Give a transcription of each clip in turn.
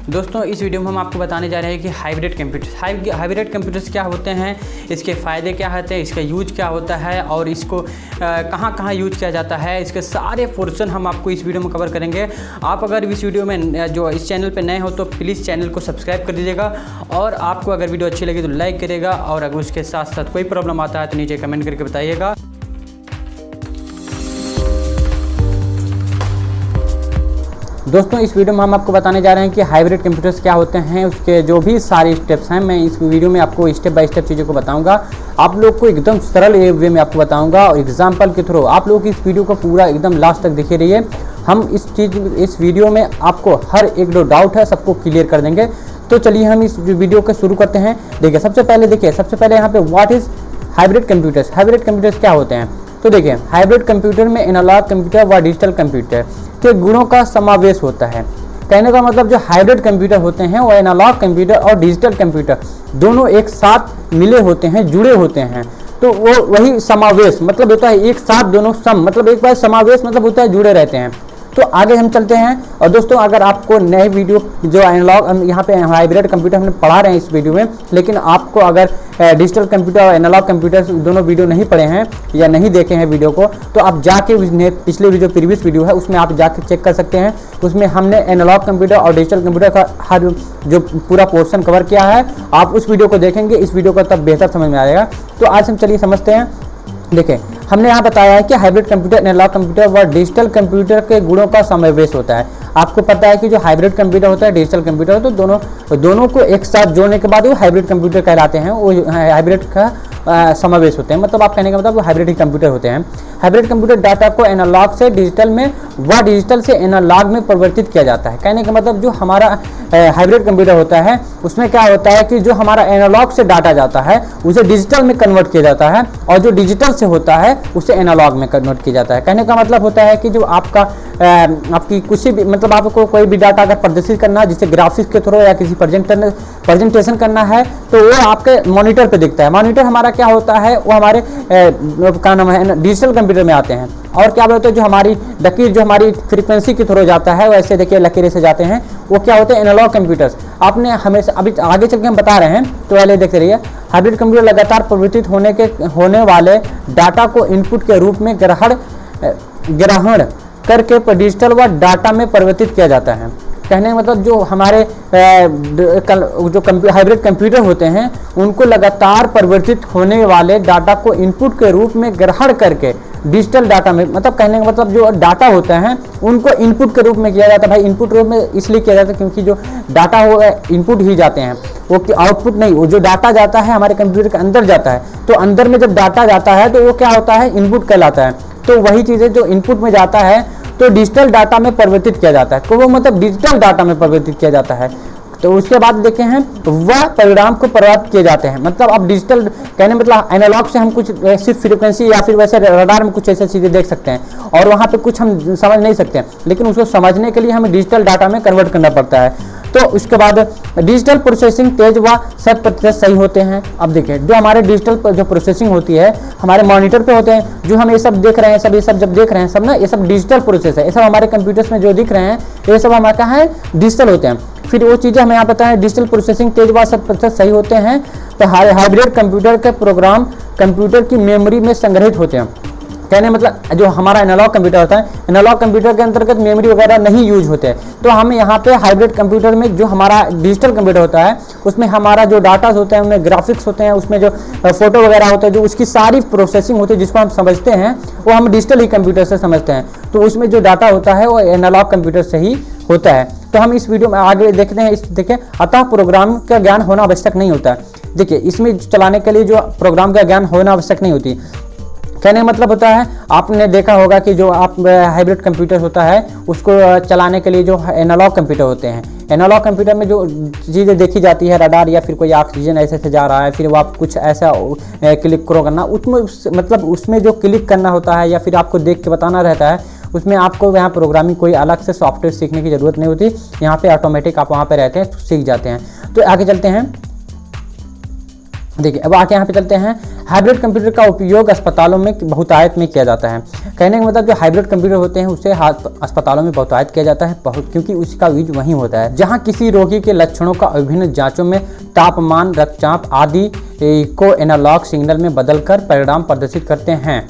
दोस्तों इस वीडियो में हम आपको बताने जा रहे हैं कि हाइब्रिड कंप्यूटर्स क्या होते हैं, इसके फ़ायदे क्या होते हैं, इसका यूज क्या होता है और इसको कहाँ कहाँ यूज किया जाता है, इसके सारे पोर्शन हम आपको इस वीडियो में कवर करेंगे। आप अगर इस वीडियो में जो इस चैनल पर नए हो तो प्लीज़ चैनल को सब्सक्राइब कर दीजिएगा और आपको अगर वीडियो अच्छी लगी तो लाइक करेगा और अगर उसके साथ साथ कोई प्रॉब्लम आता है तो नीचे कमेंट करके बताइएगा। दोस्तों इस वीडियो में हम आपको बताने जा रहे हैं कि हाइब्रिड कंप्यूटर्स क्या होते हैं, उसके जो भी सारे स्टेप्स हैं मैं इस वीडियो में आपको स्टेप बाय स्टेप चीज़ों को बताऊंगा। आप लोग को एकदम सरल वे में आपको बताऊंगा और एग्जांपल के थ्रू आप लोग इस वीडियो को पूरा एकदम लास्ट तक देखते रहिए। हम इस वीडियो में आपको हर एक जो डाउट है सबको क्लियर कर देंगे। तो चलिए हम इस वीडियो को शुरू करते हैं। देखिए सबसे पहले यहाँ पे व्हाट इज़ हाइब्रिड कंप्यूटर्स क्या होते हैं। तो देखिए हाइब्रिड कंप्यूटर में एनालॉग कंप्यूटर व डिजिटल कंप्यूटर के गुणों का समावेश होता है। कहने का मतलब जो हाइब्रिड कंप्यूटर होते हैं वो एनालॉग कंप्यूटर और डिजिटल कंप्यूटर दोनों एक साथ मिले होते हैं, जुड़े होते हैं। तो वो वही समावेश मतलब होता है एक साथ दोनों मतलब एक बार समावेश मतलब होता है जुड़े रहते हैं। तो आगे हम चलते हैं। और दोस्तों अगर आपको नए वीडियो जो एनालॉग यहाँ पे हाइब्रिड कंप्यूटर हमने पढ़ा रहे हैं इस वीडियो में, लेकिन आपको अगर डिजिटल कंप्यूटर और एनालॉग कंप्यूटर दोनों वीडियो नहीं पढ़े हैं या नहीं देखे हैं वीडियो को, तो आप जाके पिछले जो प्रीवियस वीडियो है उसमें आप जाके चेक कर सकते हैं। उसमें हमने एनालॉग कंप्यूटर और डिजिटल कंप्यूटर का हर जो पूरा पोर्शन कवर किया है, आप उस वीडियो को देखेंगे, इस वीडियो को तब बेहतर समझ में आएगा। तो आज हम चलिए समझते हैं। देखें हमने यहाँ बताया है कि हाइब्रिड कंप्यूटर एनालॉग कंप्यूटर व डिजिटल कंप्यूटर के गुणों का समावेश होता है। आपको पता है कि जो हाइब्रिड कंप्यूटर होता है डिजिटल कंप्यूटर होता है, तो दोनों को एक साथ जोड़ने के बाद वो हाइब्रिड कंप्यूटर कहलाते हैं। वो हाइब्रिड का समावेश होते हैं, मतलब आप कहने का मतलब वो हाइब्रिड कंप्यूटर होते हैं। हाइब्रिड कंप्यूटर डाटा को एनालॉग से डिजिटल में व डिजिटल से एनालॉग में परिवर्तित किया जाता है। कहने का मतलब जो हमारा हाइब्रिड कंप्यूटर होता है उसमें क्या होता है कि जो हमारा एनालॉग से डाटा जाता है उसे डिजिटल में कन्वर्ट किया जाता है और जो डिजिटल से होता है उसे एनालॉग में कन्वर्ट किया जाता है। कहने का मतलब होता है कि जो आपकी कुछ भी मतलब आपको कोई भी डाटा अगर प्रदर्शित करना है, जिसे ग्राफिक्स के थ्रू या किसी प्रेजेंटेशन करना है, तो वो आपके मॉनिटर पे दिखता है। मॉनिटर हमारा क्या होता है, वो हमारे क्या नाम है डिजिटल कंप्यूटर में आते हैं। और क्या बोलते हैं जो हमारी लकीर जो हमारी फ्रीक्वेंसी के थ्रू जाता है वैसे देखिए लकीरें से जाते हैं, वो क्या होते हैं एनालॉग कंप्यूटर्स। आपने हमेशा अभी आगे चल के हम बता रहे हैं तो पहले देखते रहिए। हाइब्रिड कंप्यूटर लगातार परिवर्तित होने वाले डाटा को इनपुट के रूप में ग्रहण करके डिजिटल व डाटा में परिवर्तित किया जाता है। कहने का मतलब जो हमारे जो हाइब्रिड कंप्यूटर होते हैं उनको लगातार परिवर्तित होने वाले डाटा को इनपुट के रूप में ग्रहण करके डिजिटल डाटा में, मतलब कहने का मतलब जो डाटा होते हैं उनको इनपुट के रूप में किया जाता है। भाई इनपुट रूप में इसलिए किया जाता है क्योंकि जो डाटा हो इनपुट ही जाते हैं, वो आउटपुट नहीं। वो जो डाटा जाता है हमारे कंप्यूटर के अंदर जाता है, तो अंदर में जब डाटा जाता है तो वो क्या होता है इनपुट कहलाता है। तो वही चीज़ें जो इनपुट में जाता है तो डिजिटल डाटा में परिवर्तित किया जाता है, तो वो मतलब डिजिटल डाटा में परिवर्तित किया जाता है। तो उसके बाद देखे हैं वह परिणाम को प्राप्त किए जाते हैं। मतलब अब डिजिटल कहने मतलब एनालॉग से हम कुछ सिर्फ फ्रीक्वेंसी या फिर वैसे रडार में कुछ ऐसी चीज़ें देख सकते हैं और वहाँ पे कुछ हम समझ नहीं सकते हैं, लेकिन उसको समझने के लिए हमें डिजिटल डाटा में कन्वर्ट करना पड़ता है। तो उसके बाद डिजिटल प्रोसेसिंग तेज व 100% सही होते हैं। अब देखिए जो हमारे डिजिटल जो प्रोसेसिंग होती है हमारे मॉनिटर पे होते हैं, जो हम ये सब देख रहे हैं, सब ये सब जब देख रहे हैं सब ना, ये सब डिजिटल प्रोसेस है। ये सब हमारे कंप्यूटर्स में जो दिख रहे हैं ये सब हमारे कहाँ है डिजिटल होते हैं। फिर वो चीज़ें हमें यहाँ पता है डिजिटल प्रोसेसिंग तेज व 100% सही होते हैं। तो हाइब्रिड कंप्यूटर के प्रोग्राम कंप्यूटर की मेमोरी में संग्रहित होते हैं। कहने मतलब जो हमारा एनालॉग कंप्यूटर होता है, एनालॉग कंप्यूटर के अंतर्गत मेमोरी वगैरह नहीं यूज होते हैं। तो हमें यहाँ पे हाइब्रिड कंप्यूटर में जो हमारा डिजिटल कंप्यूटर होता है उसमें हमारा जो डाटा होते हैं, उनमें ग्राफिक्स होते हैं, उसमें जो फोटो वगैरह होता है, जो उसकी सारी प्रोसेसिंग होती है जिसको हम समझते हैं वो हम डिजिटल ही कंप्यूटर से समझते हैं। तो उसमें जो डाटा होता है वो एनालॉग कंप्यूटर से ही होता है। तो हम इस वीडियो में आगे देखते हैं। देखिए अतः प्रोग्राम का ज्ञान होना आवश्यक नहीं होता है। देखिए इसमें चलाने के लिए जो प्रोग्राम का ज्ञान होना आवश्यक नहीं होती। कहने का मतलब होता है आपने देखा होगा कि जो आप हाइब्रिड कंप्यूटर होता है उसको चलाने के लिए जो एनालॉग कंप्यूटर होते हैं, एनालॉग कंप्यूटर में जो चीज़ें देखी जाती है रडार या फिर कोई ऑक्सीजन ऐसे से जा रहा है, फिर वो आप कुछ ऐसा क्लिक करो करना, उसमें मतलब उसमें जो क्लिक करना होता है या फिर आपको देख के बताना रहता है, उसमें आपको यहाँ प्रोग्रामिंग कोई अलग से सॉफ्टवेयर सीखने की ज़रूरत नहीं होती। यहाँ पे ऑटोमेटिक आप वहाँ पे रहते हैं, सीख जाते हैं। तो आगे चलते हैं। देखिए अब आके यहाँ पे चलते हैं। हाइब्रिड कंप्यूटर का उपयोग अस्पतालों में बहुतायत में किया जाता है। कहने का मतलब जो हाइब्रिड कंप्यूटर होते हैं उसे अस्पतालों में बहुतायत किया जाता है बहुत, क्योंकि उसका यूज वहीं होता है जहां किसी रोगी के लक्षणों का विभिन्न जांचों में तापमान, रक्तचाप आदि को एनालॉग सिग्नल में बदलकर परिणाम प्रदर्शित करते हैं,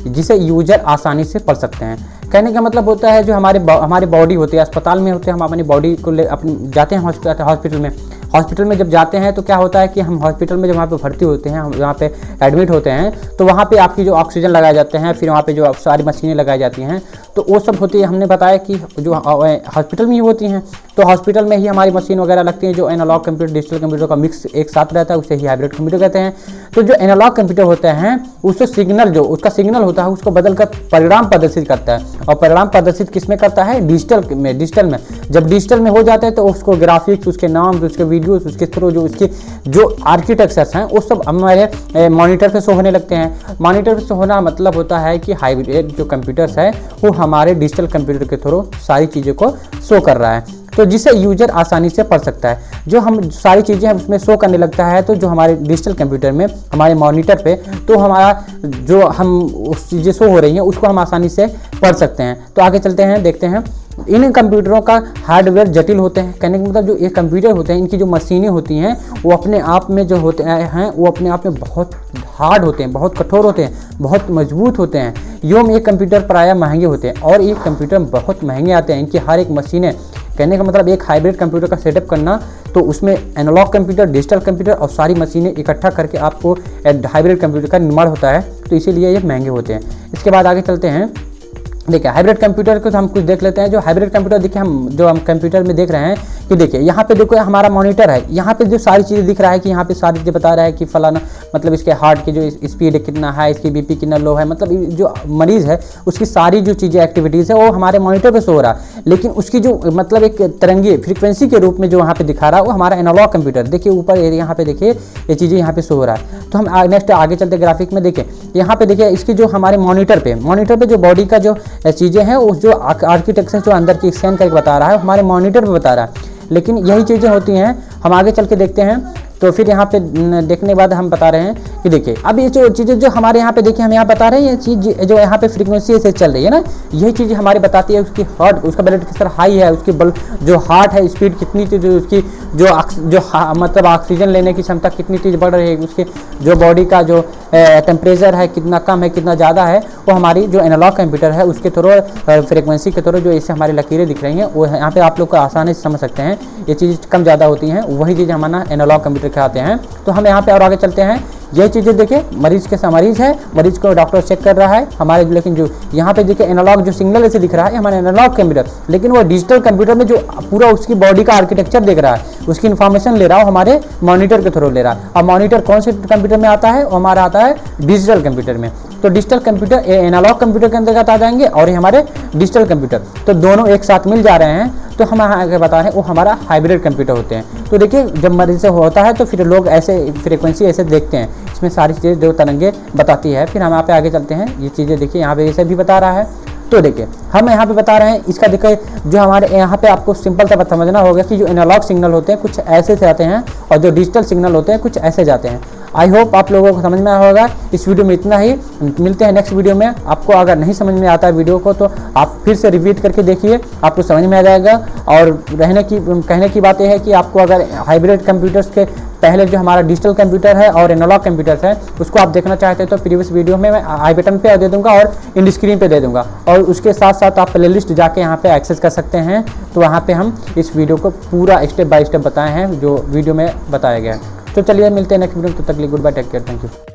जिसे यूजर आसानी से पढ़ सकते हैं। कहने का मतलब होता है जो हमारी बॉडी होती है, अस्पताल में होते हैं, हम अपनी बॉडी को अपनी जाते हैं हॉस्पिटल में जब जाते हैं तो क्या होता है कि हम हॉस्पिटल में जब वहाँ पे भर्ती होते हैं, हम वहाँ पे एडमिट होते हैं, तो वहाँ पे आपकी जो ऑक्सीजन लगाए जाते हैं, फिर वहाँ पे जो सारी मशीनें लगाई जाती हैं, तो वो सब होती है। हमने बताया कि जो हॉस्पिटल में ही होती हैं, तो हॉस्पिटल में ही हमारी मशीन वगैरह लगती हैं, जो एनालॉग कंप्यूटर डिजिटल कंप्यूटर का मिक्स एक साथ रहता है, उसे ही हाइब्रिड कंप्यूटर कहते हैं। तो जो एनालॉग कंप्यूटर होते हैं उससे सिग्नल, जो उसका सिग्नल होता है उसको बदलकर परिणाम प्रदर्शित करता है, और परिणाम प्रदर्शित किस में करता है? डिजिटल में। जब डिजिटल में हो जाते हैं तो उसको ग्राफिक्स, उसके नाम, उसके वीडियोस, उसके थ्रू जो आर्किटेक्चर्स हैं वो सब हमारे मॉनिटर पे शो होने लगते हैं। मॉनिटर पे शो होना मतलब होता है कि हाइब्रिड जो कंप्यूटर्स है वो हमारे डिजिटल कंप्यूटर के थ्रू सारी चीज़ों को शो कर रहा है, तो जिसे यूजर आसानी से पढ़ सकता है। जो हम सारी चीज़ें हैं उसमें शो करने लगता है, तो जो हमारे डिजिटल कंप्यूटर में हमारे मॉनिटर पे, तो हमारा जो हम उस चीज़ें शो हो रही हैं उसको हम आसानी से पढ़ सकते हैं। तो आगे चलते हैं, देखते हैं। इन कंप्यूटरों का हार्डवेयर जटिल होते हैं। कहने का मतलब जो ये कंप्यूटर होते हैं, इनकी जो मशीनें होती हैं वो अपने आप में जो होते हैं वो अपने आप में बहुत हार्ड होते हैं, बहुत कठोर होते हैं, बहुत मजबूत होते हैं। यूँ ये कंप्यूटर प्रायः महंगे होते हैं, और ये कंप्यूटर बहुत महंगे आते हैं। इनकी हर एक मशीनें, कहने का मतलब एक हाइब्रिड कंप्यूटर का सेटअप करना, तो उसमें एनालॉग कंप्यूटर, डिजिटल कंप्यूटर और सारी मशीनें इकट्ठा करके आपको हाइब्रिड कंप्यूटर का निर्माण होता है, तो इसीलिए ये महंगे होते हैं। इसके बाद आगे चलते हैं। देखिए हाइब्रिड कंप्यूटर को तो हम कुछ देख लेते हैं। जो हाइब्रिड कंप्यूटर देखिए हम कंप्यूटर में देख रहे हैं कि देखिए यहाँ पे देखो हमारा मॉनिटर है, यहाँ पे जो सारी चीज़ें दिख रहा है कि यहाँ पे सारी चीज़ें बता रहा है कि फलाना, मतलब इसके हार्ट की जो स्पीड कितना है, इसकी बीपी कितना लो है, मतलब जो मरीज़ है उसकी सारी जो चीज़ें एक्टिविटीज़ है वो हमारे मॉनिटर पे शो हो रहा है। लेकिन उसकी जो मतलब एक तरंगी फ्रीक्वेंसी के रूप में जो वहाँ पे दिखा रहा है वो हमारा एनालॉग कंप्यूटर, देखिए ऊपर यहाँ पे देखिए ये चीज़ें यहाँ पे शो हो रहा है। तो हम नेक्स्ट आगे चलते ग्राफिक में देखें, यहाँ पे देखिए इसकी जो हमारे मॉनिटर पे जो बॉडी का जो चीज़ें हैं उस जो आर्किटेक्चर जो अंदर की स्कैन करके बता रहा है हमारे मॉनिटर पे बता रहा है। लेकिन यही चीज़ें होती हैं, हम आगे चल के देखते हैं। तो फिर यहाँ पे देखने के बाद हम बता रहे हैं कि देखिए अब ये जो चीज़ें जो हमारे यहाँ पे देखिए हम यहाँ बता रहे हैं, ये चीज़ जो यहाँ पे फ्रीक्वेंसी से चल रही है ना, यही चीज़ हमारी बताती है उसकी हार्ट, उसका ब्लड प्रेशर हाई है, उसकी जो हार्ट है स्पीड कितनी थी, जो उसकी मतलब ऑक्सीजन लेने की क्षमता कितनी चीज़ बढ़ रही है, उसकी जो बॉडी का जो टेम्परेचर है कितना कम है कितना ज़्यादा है, वो हमारी जो एनालॉग कंप्यूटर है उसके थ्रू फ्रीक्वेंसी के थ्रू जो इससे हमारी लकीरें दिख रही हैं वो यहाँ पे आप लोग को आसानी से समझ सकते हैं। ये चीज़ कम ज़्यादा होती हैं, वही चीज़ हमारा एनालॉग कंप्यूटर के आते हैं। तो हम यहाँ पे और आगे चलते हैं। ये चीज़ें देखिए मरीज के मरीज है, मरीज को डॉक्टर चेक कर रहा है हमारे, लेकिन जो यहाँ पे देखिए एनालॉग जो सिग्नल ऐसे दिख रहा है हमारा एनालॉग कंप्यूटर, लेकिन वो डिजिटल कंप्यूटर में जो पूरा उसकी बॉडी का आर्किटेक्चर देख रहा है, उसकी इन्फॉर्मेशन ले रहा है हमारे मॉनिटर के थ्रू ले रहा है। और मॉनिटर कौन से कंप्यूटर में आता है? वो हमारा आता है डिजिटल कंप्यूटर में। तो डिजिटल कंप्यूटर एनालॉग कंप्यूटर के अंतर्गत आ जाएंगे और ये हमारे डिजिटल कंप्यूटर, तो दोनों एक साथ मिल जा रहे हैं। तो हम आगे बता रहे हैं वो हमारा हाइब्रिड कंप्यूटर होते हैं। तो देखिए जब मरीज से होता है तो फिर लोग ऐसे फ्रीक्वेंसी ऐसे देखते हैं, इसमें सारी चीज़ें जो तरंगे बताती है। फिर हम यहाँ पे आगे चलते हैं, ये चीज़ें देखिए यहाँ पे ऐसे भी बता रहा है। तो देखिए हम यहाँ पे बता रहे हैं इसका, देखिए जो हमारे यहाँ पे आपको सिंपल सा समझना होगा कि जो एनालॉग सिग्नल होते हैं कुछ ऐसे से आते हैं और जो डिजिटल सिग्नल होते हैं कुछ ऐसे जाते हैं। आई होप आप लोगों को समझ में आया होगा। इस वीडियो में इतना ही, मिलते हैं नेक्स्ट वीडियो में। आपको अगर नहीं समझ में आता है वीडियो को तो आप फिर से रिपीट करके देखिए, आपको समझ में आ जाएगा। और कहने की बात यह है कि आपको अगर हाइब्रिड कंप्यूटर्स के पहले जो हमारा डिजिटल कंप्यूटर है और एनालॉग कंप्यूटर्स है उसको आप देखना चाहते हैं तो प्रीवियस वीडियो में मैं आई बटन पे दे दूंगा और इन स्क्रीन पे दे दूंगा, और उसके साथ साथ आप प्लेलिस्ट जाके यहाँ पे एक्सेस कर सकते हैं। तो वहाँ पे हम इस वीडियो को पूरा स्टेप बाय स्टेप बताए हैं जो वीडियो में बताया गया है। तो चलिए मिलते हैं नेक्स्ट वीडियो में, तब तक के लिए good bye, take care, thank you.